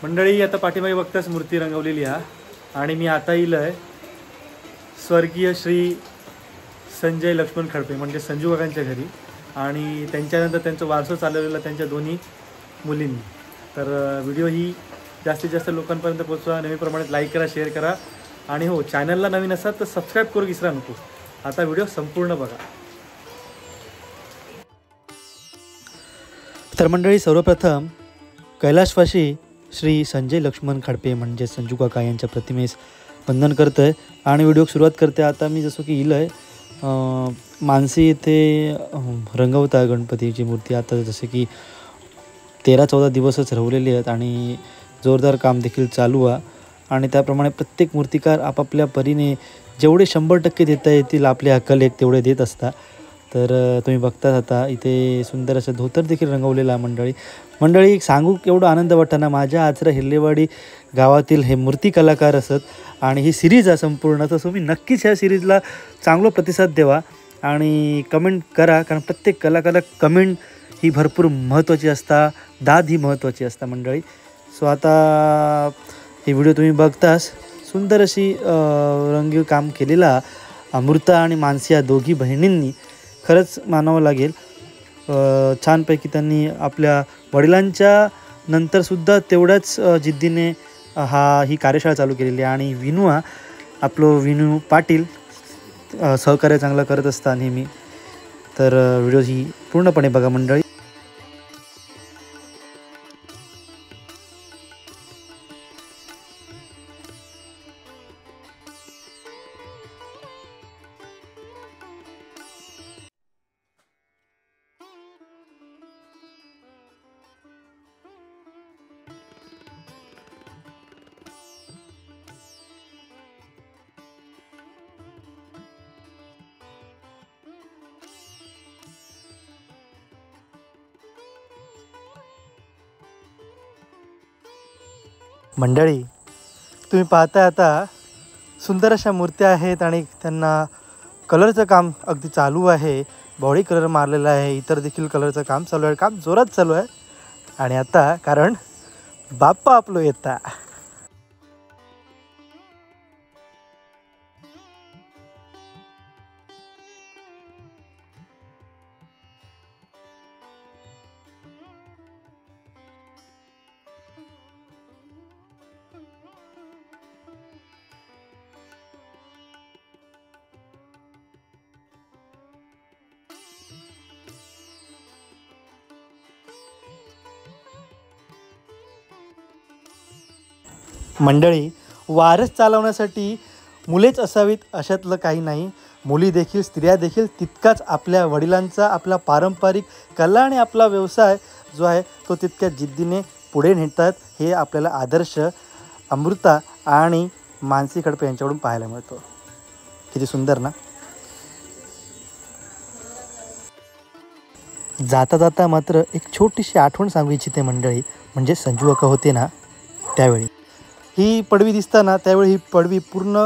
मंडळी आता पाठीमागे बघताच मूर्ती रंगवलेली आहे आणि मी आता येईल आहे स्वर्गीय श्री संजय लक्ष्मण खडपे म्हणजे संजू काकांच्या घरी आणि त्यांच्यानंतर त्यांचं वारसं चालवलेलं त्यांच्या दोन्ही मुलींनी। तर व्हिडिओ ही जास्तीत जास्त लोकांपर्यंत पोहोचवा, नेहमीप्रमाणे लाईक करा, शेअर करा आणि हो चॅनलला नवीन असाल तर सबस्क्राईब करू विसरा नको। आता व्हिडिओ संपूर्ण बघा। तर मंडळी सर्वप्रथम कैलासवासी श्री संजय लक्ष्मण खडपे म्हणजे संजू काका यांच्या प्रतिमेस वंदन करतो आहे आणि व्हिडिओ सुरुवात करते। आता मी जसं की इलं आहे मानसी येथे रंगवता गणपतीची मूर्ती। आता जसे की 13-14 दिवसच रवलेली आहेत आणि जोरदार काम देखील चालू आहे आणि त्याप्रमाणे प्रत्येक मूर्तिकार आपापल्या परीने जेवढे 100% देता येतील आपल्या अक्कल तेवढे देत असतात। तर तुम्ही बघताच आता इथे सुंदर असं धोतर देखील रंगवलेलं आहे। मंडळी सांगू एवढं आनंद वाटताना माझ्या आचरा हिल्लेवाडी गावातील हे मूर्ती कलाकार असत आणि ही सिरीज आहे संपूर्ण। तर तुम्ही नक्कीच ह्या सिरीजला चांगला प्रतिसाद द्यावा आणि कमेंट करा, कारण प्रत्येक कलाकाराला कमेंट ही भरपूर महत्त्वाची असता, दाद ही महत्त्वाची असता मंडळी। सो आता ही व्हिडिओ तुम्ही बघताच सुंदर अशी रंगीव काम केलेला अमृता आणि मानसी या दोघी बहिणींनी खरंच मानावं लागेल। छानपैकी त्यांनी आपल्या वडिलांच्या नंतरसुद्धा तेवढ्याच जिद्दीने ही कार्यशाळा चालू केलेली आहे आणि विनू पाटील सहकार्य चांगलं करत असतात नेहमी। तर व्हिडिओ ही पूर्णपणे बघा मंडळी। मंडळी तुम्ही पाहताय आता सुंदर अशा मूर्त्या आहेत आणि त्यांना कलरचं काम अगदी चालू आहे। बॉडी कलर मारलेला आहे, इतर देखील कलरचं काम चालू आहे, काम जोरात चालू आहे। आणि आता कारण बाप्पा आपलो येता। मंडळी वारस चालवण्यासाठी मुलेच असावीत अशातलं काही नाही, मुली देखील स्त्रिया देखील तितकाच आपल्या वडिलांचा आपला पारंपरिक कला आणि आपला व्यवसाय जो आहे तो तितक्या जिद्दीने पुढे नेतात। हे आपल्याला आदर्श अमृता आणि मानसी खडपे यांच्याकडून पाहायला मिळतो। किती सुंदर ना। जाता जाता मात्र एक छोटीशी आठवण सांगू इच्छिते मंडळी, म्हणजे संजू काका होते ना त्यावेळी ही पडवी दिसताना त्यावेळी ही पडवी पूर्ण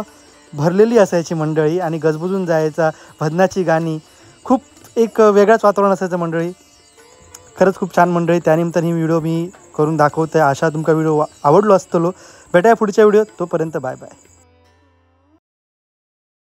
भरलेली असायची मंडळी आणि गजबजून जायचा, भजनाची गाणी, खूप एक वेगळाच वातावरण असायचं मंडळी। खरंच खूप छान मंडळी। त्यानिमित्ताने ही व्हिडिओ मी करून दाखवते। आशा तुमका व्हिडिओ आवडलो असतलो। भेटाया पुढच्या व्हिडिओत, तोपर्यंत बाय बाय।